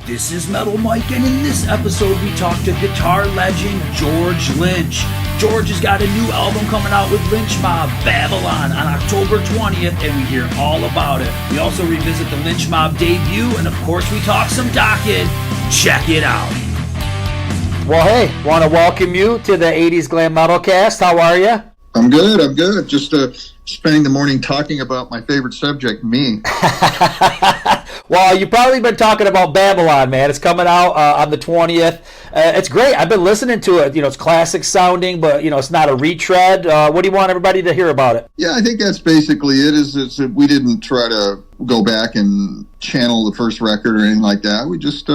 This is Metal Mike, and in this episode we talk to guitar legend George Lynch. George has got a new album coming out with Lynch Mob, Babylon, on October 20th, and we hear all about it. We also revisit the Lynch Mob debut, and of course we talk some Dokken. Check it out. Well, hey, want to welcome you to the 80's Glam Metalcast. How are you? I'm good. Just spending the morning talking about my favorite subject, me. Well, you've probably been talking about Babylon, man. It's coming out on the 20th. It's great. I've been listening to it. You know, it's classic sounding, but, you know, it's not a retread. What do you want everybody to hear about it? Yeah, I think that's basically it. Is we didn't try to go back and channel the first record or anything like that. We just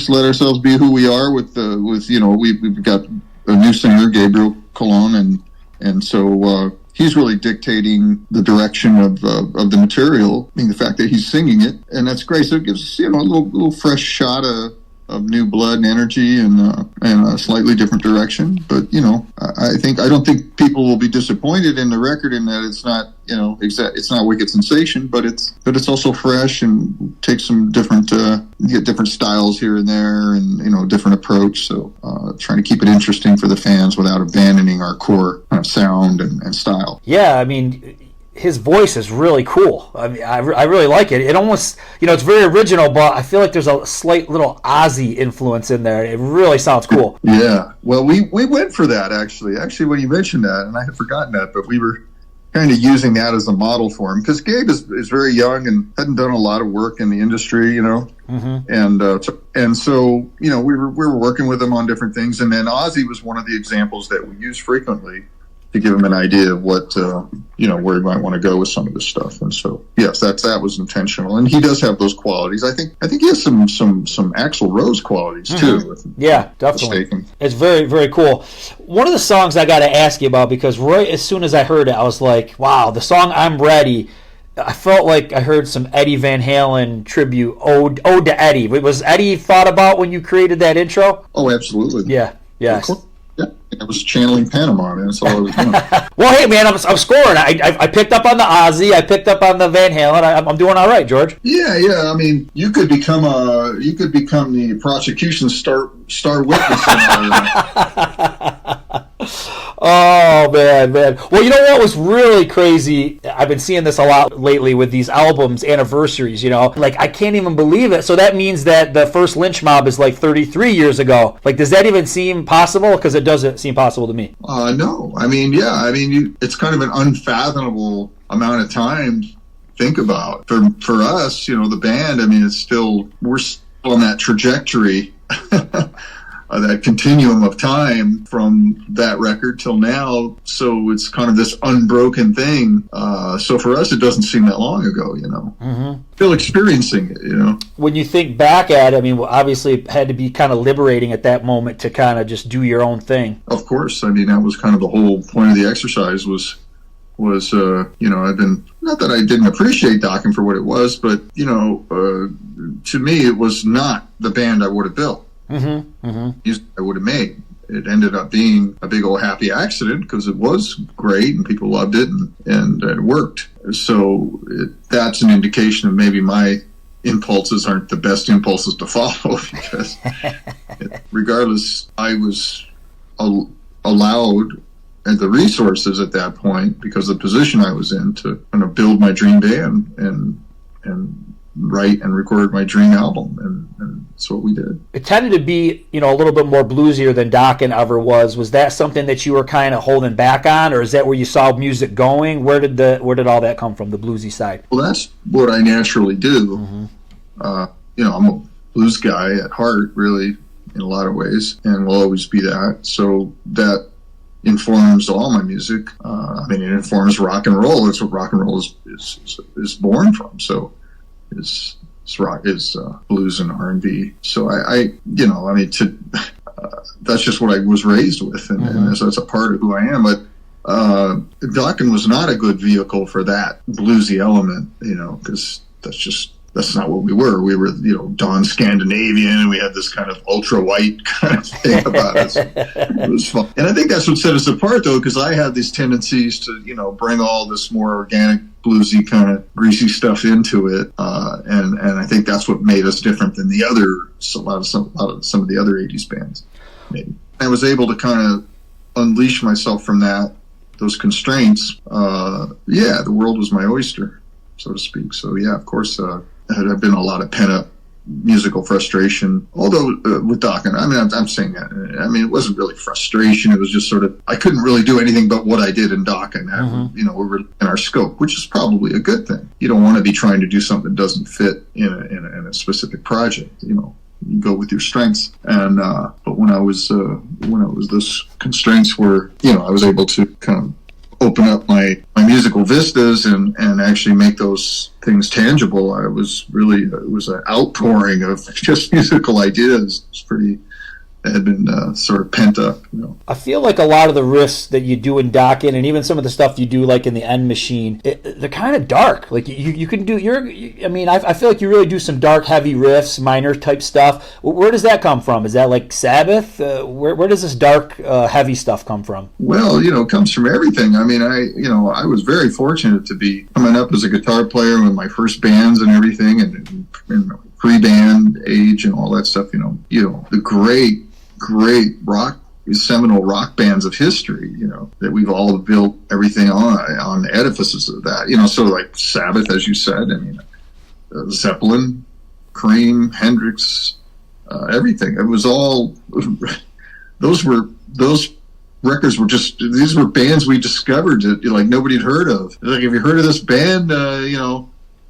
let ourselves be who we are with you know, we've got a new singer, Gabriel Cologne, and so he's really dictating the direction of the material, I mean, the fact that he's singing it, and that's great. So it gives us, you know, a little fresh shot of new blood and energy and a slightly different direction. But, you know, I don't think people will be disappointed in the record in that it's not, you know, it's not Wicked Sensation, but it's also fresh and takes some different, you get different styles here and there and, you know, different approach. So trying to keep it interesting for the fans without abandoning our core kind of sound and style. Yeah, I mean, his voice is really cool. I mean, I really like it. It almost, you know, it's very original, but I feel like there's a slight little Ozzy influence in there. It really sounds cool. Yeah, well, we went for that, actually. Actually, when you mentioned that, and I had forgotten that, but we were kind of using that as a model for him, because Gabe is very young and hadn't done a lot of work in the industry, you know. Mm-hmm. And so, you know, we were working with him on different things, and then Ozzy was one of the examples that we used frequently to give him an idea of what, you know, where he might want to go with some of this stuff. And so, yes, that was intentional. And he does have those qualities. I think he has some Axl Rose qualities, too. Mm-hmm. Yeah, definitely. It's very, very cool. One of the songs I got to ask you about, because right as soon as I heard it, I was like, wow, the song I'm Ready, I felt like I heard some Eddie Van Halen tribute, Ode to Eddie. Was Eddie thought about when you created that intro? Oh, absolutely. Yeah, yes. I was channeling Panama, man. That's all I was doing. Well, hey, man, I'm scoring. I picked up on the Ozzy. I picked up on the Van Halen. I'm doing all right, George. Yeah. I mean, you could become the prosecution's star witness. Oh, man. Well, you know what was really crazy? I've been seeing this a lot lately with these albums, anniversaries, you know? Like, I can't even believe it. So that means that the first Lynch Mob is like 33 years ago. Like, does that even seem possible? Because it doesn't seem possible to me. No. I mean, yeah. I mean, it's kind of an unfathomable amount of time to think about. For us, you know, the band, I mean, we're still on that trajectory. That continuum of time from that record till now, so it's kind of this unbroken thing. So for us, it doesn't seem that long ago, you know. Mm-hmm. Still experiencing it, you know. When you think back at it, I mean, obviously it had to be kind of liberating at that moment to kind of just do your own thing. Of course. I mean, that was kind of the whole point of the exercise was you know, not that I didn't appreciate Dokken for what it was, but, you know, to me, it was not the band I would have built. Mm-hmm. Mm-hmm. I would have made. It ended up being a big old happy accident because it was great and people loved it and it worked. So that's an indication of maybe my impulses aren't the best impulses to follow, because regardless, I was allowed and the resources at that point, because of the position I was in, to kind of build my dream band and write and record my dream album, and that's what we did. It tended to be, you know, a little bit more bluesier than Dokken ever was. Was that something that you were kind of holding back on, or is that where you saw music going? Where did all that come from, the bluesy side? Well, that's what I naturally do. Mm-hmm. You know, I'm a blues guy at heart, really, in a lot of ways, and will always be that. So that informs all my music. I mean, it informs rock and roll. That's what rock and roll is born from. So is rock, is blues and R&B. So I you know, I mean, that's just what I was raised with, and, mm-hmm. and that's a part of who I am. But Dokken was not a good vehicle for that bluesy element, you know, because that's not what we were. We were, you know, Dawn Scandinavian, and we had this kind of ultra white kind of thing about us. It was fun. And I think that's what set us apart, though, because I had these tendencies to, you know, bring all this more organic bluesy kind of greasy stuff into it, and I think that's what made us different than some of the other 80s bands. Maybe I was able to kind of unleash myself from those constraints. The world was my oyster, so to speak. So yeah, of course, there had been a lot of pent up musical frustration. Although with Dokken, I mean, I'm saying that. I mean, it wasn't really frustration. It was just sort of I couldn't really do anything but what I did in Dokken. We were in our scope, which is probably a good thing. You don't want to be trying to do something that doesn't fit in a specific project. You go with your strengths. And but when I was those constraints were, I was able to kind of open up my musical vistas and actually make those things tangible. It was an outpouring of just musical ideas. It had been sort of pent up. I feel like a lot of the riffs that you do in Dokken, and even some of the stuff you do like in the End Machine, they're kind of dark. Like you can do I feel like you really do some dark, heavy riffs, minor type stuff. Where does that come from? Is that like Sabbath? Where does this dark, heavy stuff come from? Well, it comes from everything. I mean, I was very fortunate to be coming up as a guitar player with my first bands and everything, and pre-band age and all that stuff. The great seminal rock bands of history, that we've all built everything on edifices of that, sort of like Sabbath, as you said. I mean, Zeppelin, Cream, Hendrix, everything. It was all, those records were these were bands we discovered that like nobody had heard of. Like, have you heard of this band?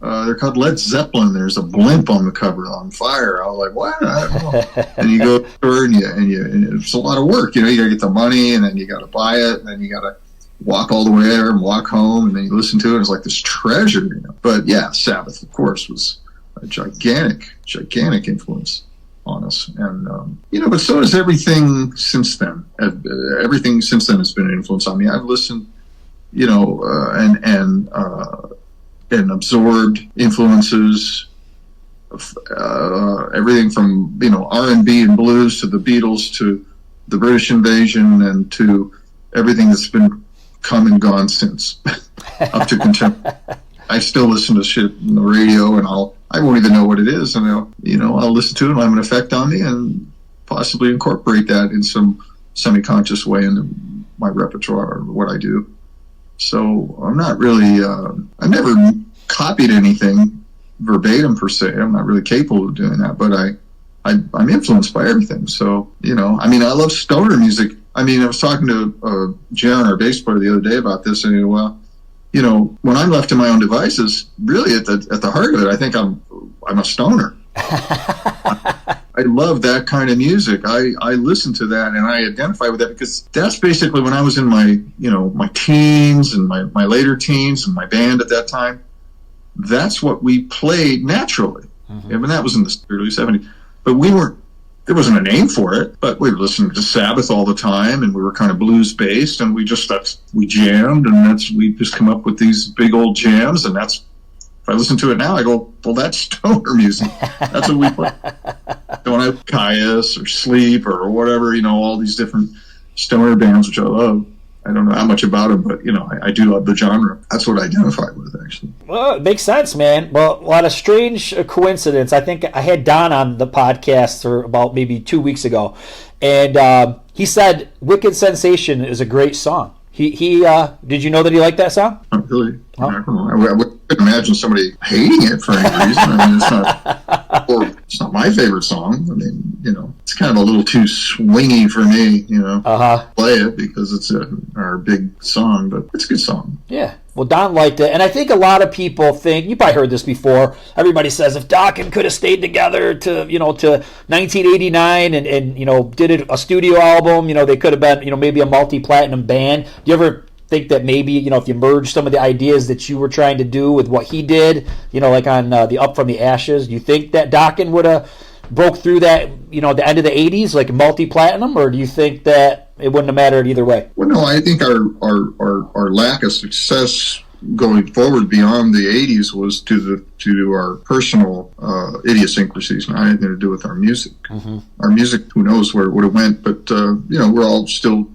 They're called Led Zeppelin. There's a blimp on the cover on fire. I was like, what? I don't know. And you go to the store and it's a lot of work. You got to get the money, and then you got to buy it, and then you got to walk all the way there and walk home, and then you listen to it. It's like this treasure. But yeah, Sabbath, of course, was a gigantic influence on us. And but so has everything since then. Everything since then has been an influence on me. I've listened, and absorbed influences of everything from R&B and blues to the Beatles to the British invasion and to everything that's been come and gone since up to contemporary. I still listen to shit on the radio, and I won't even know what it is, and I'll listen to it and have an effect on me, and possibly incorporate that in some semi-conscious way into my repertoire or what I do. So I'm not really, I've never copied anything verbatim per se. I'm not really capable of doing that, but I'm influenced by everything. So, I love stoner music. I was talking to Jan, our bass player, the other day about this, and when I'm left to my own devices, really at the heart of it, I think I'm a stoner. I love that kind of music. I listen to that and I identify with that, because that's basically when I was in my teens and my later teens and my band at that time. That's what we played naturally. Mm-hmm. I mean, that was in the early 70s. But there wasn't a name for it, but we were listening to Sabbath all the time, and we were kind of blues based, and we jammed, and we just come up with these big old jams, and that's, if I listen to it now, I go, well, that's stoner music. That's what we play. Don't have Caius or Sleep or whatever, all these different stoner bands, which I love. I don't know how much about them, but, I do love the genre. That's what I identify with, actually. Well, it makes sense, man. Well, a lot of strange coincidence. I think I had Don on the podcast for about maybe 2 weeks ago, and he said Wicked Sensation is a great song. He did you know that he liked that song? Not really. Oh. I don't know. I wouldn't imagine somebody hating it for any reason. It's not my favorite song. It's kind of a little too swingy for me, play it because it's our big song, but it's a good song. Yeah. Well, Don liked it, and I think a lot of people think, you probably heard this before, everybody says if Dokken could have stayed together to 1989 and did a studio album, they could have been, maybe a multi-platinum band. Do you ever think that maybe, if you merge some of the ideas that you were trying to do with what he did, like on the Up From the Ashes, do you think that Dokken would have broke through that, the end of the 80s, like multi-platinum, or do you think that it wouldn't have mattered either way? Well, no, I think our lack of success going forward beyond the 80s was to our personal idiosyncrasies, not anything to do with our music. Mm-hmm. Our music, who knows where it would have went, but we're all still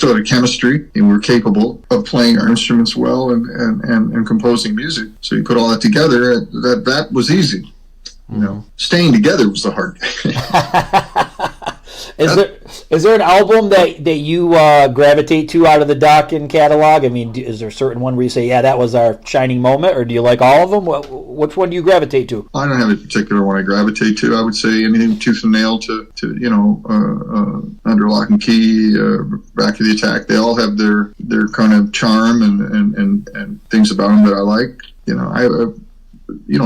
sort of chemistry, and we were capable of playing our instruments well and composing music. So you put all that together, that was easy. You know, staying together was the hard thing. Is there an album that you gravitate to out of the Dokken catalog? I mean, is there a certain one where you say, yeah, that was our shining moment, or do you like all of them? Which one do you gravitate to? I don't have a particular one I gravitate to. I would say anything Tooth and Nail to Under Lock and Key, Back to the Attack. They all have their kind of charm and things about them that I like.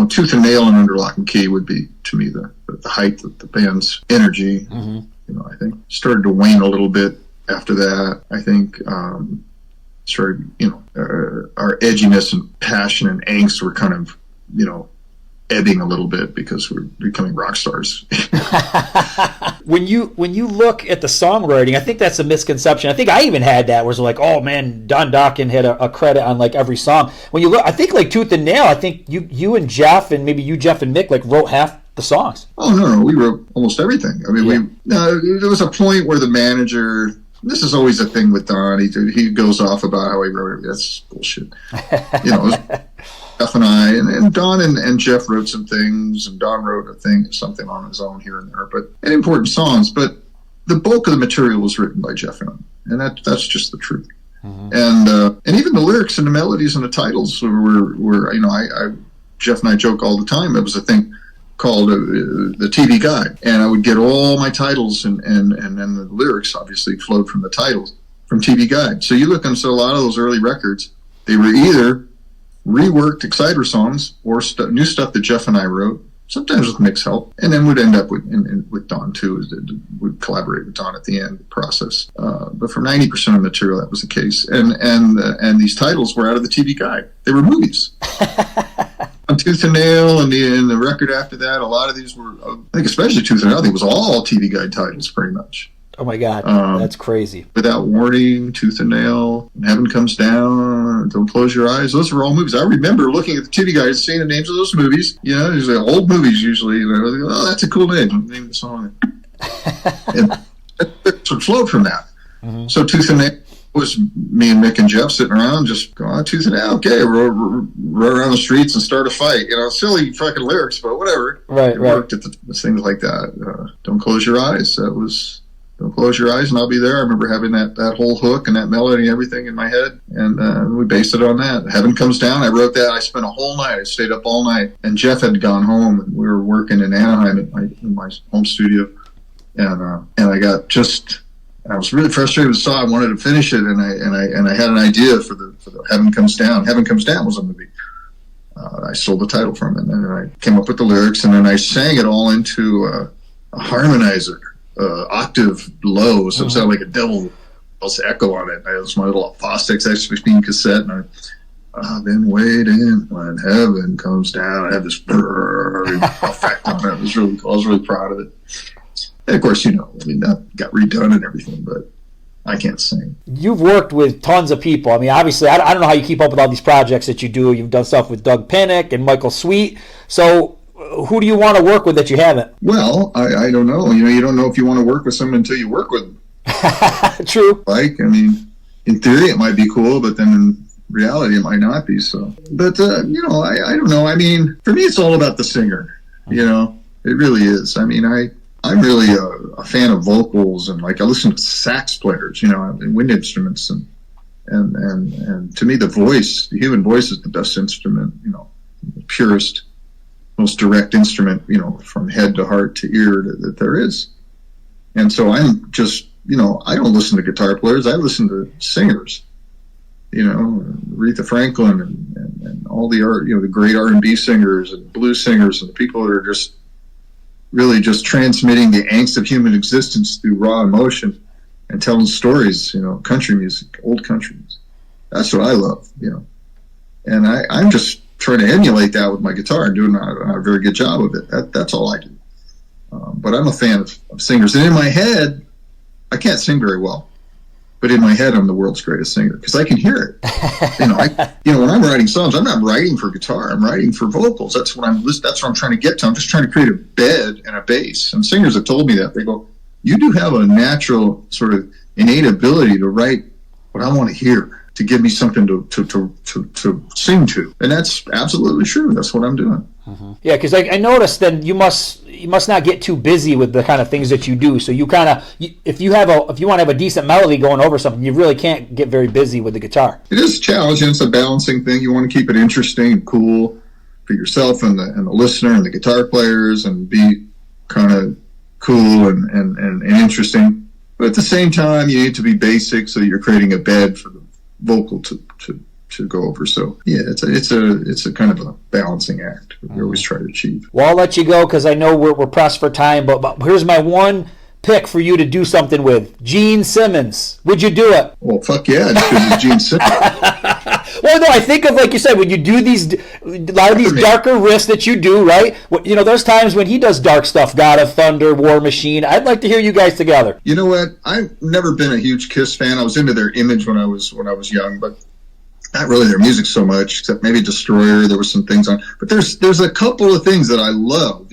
Tooth and Nail and Under Lock and Key would be, to me, the height of the band's energy. I think started to wane a little bit after that. I think started, our edginess and passion and angst were kind of, ebbing a little bit because we're becoming rock stars. When you look at the songwriting, I think that's a misconception. I think I even had that, where it's like, oh man, Don Dokken had a credit on like every song. When you look, I think like Tooth and Nail, I think you and Jeff, and maybe you, Jeff, and Mick like wrote half the songs. Oh no, we wrote almost everything. I mean, there was a point where the manager. This is always a thing with Don. He goes off about how he wrote it. That's bullshit. It was Jeff and I, and Don and Jeff wrote some things, and Don wrote something on his own here and there, and important songs. But the bulk of the material was written by Jeff and I, and that's just the truth. And even the lyrics and the melodies and the titles were Jeff and I joke all the time. It was a thing called the TV Guide, and I would get all my titles and then the lyrics obviously flowed from the titles from TV Guide. So you look into a lot of those early records, they were either reworked Exciter songs or new stuff that Jeff and I wrote, sometimes with Mick's help, and then would end up with Don too. We'd collaborate with Don at the end of the process. But for 90% of the material, that was the case. And these titles were out of the TV Guide. They were movies. On Tooth and Nail and the record after that, a lot of these were, I think especially Tooth and Nail, I think it was all TV Guide titles pretty much. Oh my God, that's crazy. Without Warning, Tooth and Nail, Heaven Comes Down, Don't Close Your Eyes. Those were all movies. I remember looking at the TV Guide, seeing the names of those movies. These are old movies usually. And I was like, oh, that's a cool name. Name the song. And it would flow from that. So Tooth and Nail was me and Mick and Jeff sitting around just going, Tooth and Nail, okay, run around the streets and start a fight. Silly fucking lyrics, but whatever. It worked at the things like that. Don't Close Your Eyes. That was... Don't Close Your Eyes and I'll Be There. I remember having that whole hook and that melody and everything in my head, and we based it on that. Heaven Comes Down, I wrote that. I spent a whole night. I stayed up all night, and Jeff had gone home, and we were working in Anaheim in my home studio, and I was really frustrated with the song. I wanted to finish it, and I had an idea for the Heaven Comes Down. Heaven Comes Down was a movie. I stole the title from it, and then I came up with the lyrics, and then I sang it all into a harmonizer. Octave low, so it sounded like a devil's echo on it. It was my little Fostex X15 cassette, and I've been waiting when heaven comes down. I had this effect on it. It was really cool. I was really proud of it. And of course, that got redone and everything, but I can't sing. You've worked with tons of people. I mean, obviously, I don't know how you keep up with all these projects that you do. You've done stuff with Doug Pinnick and Michael Sweet. So who do you want to work with that you haven't? Well, I don't know. You don't know if you want to work with someone until you work with them. True. In theory it might be cool, but then in reality it might not be so. But, I don't know. I mean, for me it's all about the singer. It really is. I mean, I'm really a fan of vocals, and I listen to sax players, and wind instruments, and to me the human voice is the best instrument, the purest, most direct instrument, from head to heart to ear that there is. And so I'm just, I don't listen to guitar players. I listen to singers, Aretha Franklin and all the art, the great R&B singers and blues singers and the people that are just really just transmitting the angst of human existence through raw emotion and telling stories, country music, old country music. That's what I love, And I'm just trying to emulate that with my guitar and doing a very good job of it. That's all I do. But I'm a fan of singers. And in my head, I can't sing very well. But in my head, I'm the world's greatest singer because I can hear it. When I'm writing songs, I'm not writing for guitar. I'm writing for vocals. That's what I'm trying to get to. I'm just trying to create a bed and a bass. And singers have told me that. They go, you do have a natural sort of innate ability to write what I want to hear, to give me something to sing to. And that's absolutely true. That's what I'm doing. Mm-hmm. Yeah, because I noticed then you must not get too busy with the kind of things that you do. So you kind of, if you want to have a decent melody going over something, you really can't get very busy with the guitar. It is a challenge, and it's a balancing thing. You want to keep it interesting and cool for yourself and the listener and the guitar players, and be kind of cool and interesting. But at the same time, you need to be basic, so you're creating a bed for the vocal to go over. So yeah, it's a kind of a balancing act we always try to achieve. Well, I'll let you go because I know we're pressed for time, but here's my one pick for you to do something with. Gene Simmons. Would you do it? Well, fuck yeah, because it's Gene Simmons. Well, no, I think of, like you said, when you do a lot of these darker riffs that you do, right? There's times when he does dark stuff, God of Thunder, War Machine. I'd like to hear you guys together. You know what? I've never been a huge Kiss fan. I was into their image when I was young, but not really their music so much, except maybe Destroyer. There were some things on, but there's a couple of things that I love.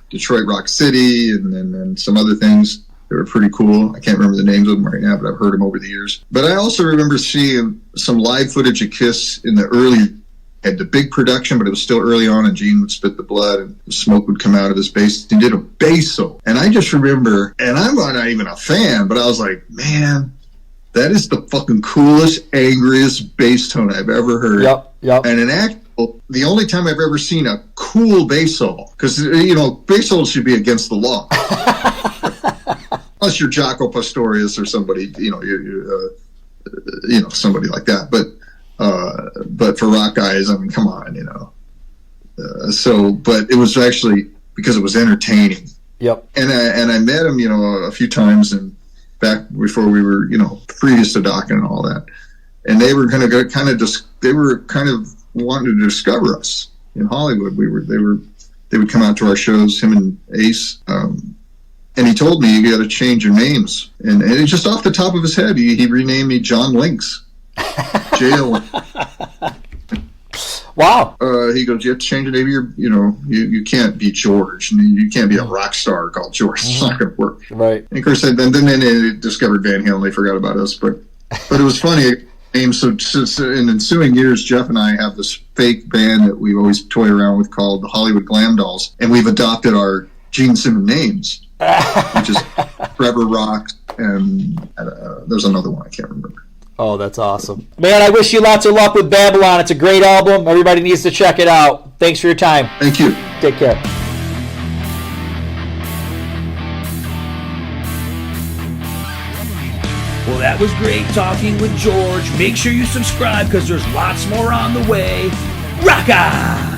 Detroit Rock City and some other things that were pretty cool. I can't remember the names of them right now, but I've heard them over the years. But I also remember seeing some live footage of Kiss in the early, had the big production, but it was still early on, and Gene would spit the blood and the smoke would come out of his bass. He did a bass solo. And I just remember, and I'm not even a fan, but I was like, man, that is the fucking coolest, angriest bass tone I've ever heard. Yep. And in actual, the only time I've ever seen a cool bass solo, because, bass solos should be against the law. Unless you're Jaco Pastorius or somebody, somebody like that. But for rock guys, I mean, come on, but it was actually because it was entertaining. Yep. And I met him, a few times, and back before we were, previous to Dokken and all that. And they were they were kind of wanting to discover us in Hollywood. They would come out to our shows, him and Ace. And he told me, you got to change your names. And it just off the top of his head, he renamed me John Lynx. J-O. Wow. He goes, you have to change the name of you can't be George. You can't be a rock star called George. It's not going to work. Right. And of course, then they discovered Van Halen. They forgot about us. But it was funny. So in ensuing years, Jeff and I have this fake band that we always toy around with called the Hollywood Glam Dolls. And we've adopted our Gene Simmons names. Which is Trevor Rock, and there's another one I can't remember. Oh, that's awesome. Man, I wish you lots of luck with Babylon. It's a great album. Everybody needs to check it out. Thanks for your time. Thank you. Take care. Well, that was great talking with George. Make sure you subscribe because there's lots more on the way. Rock on!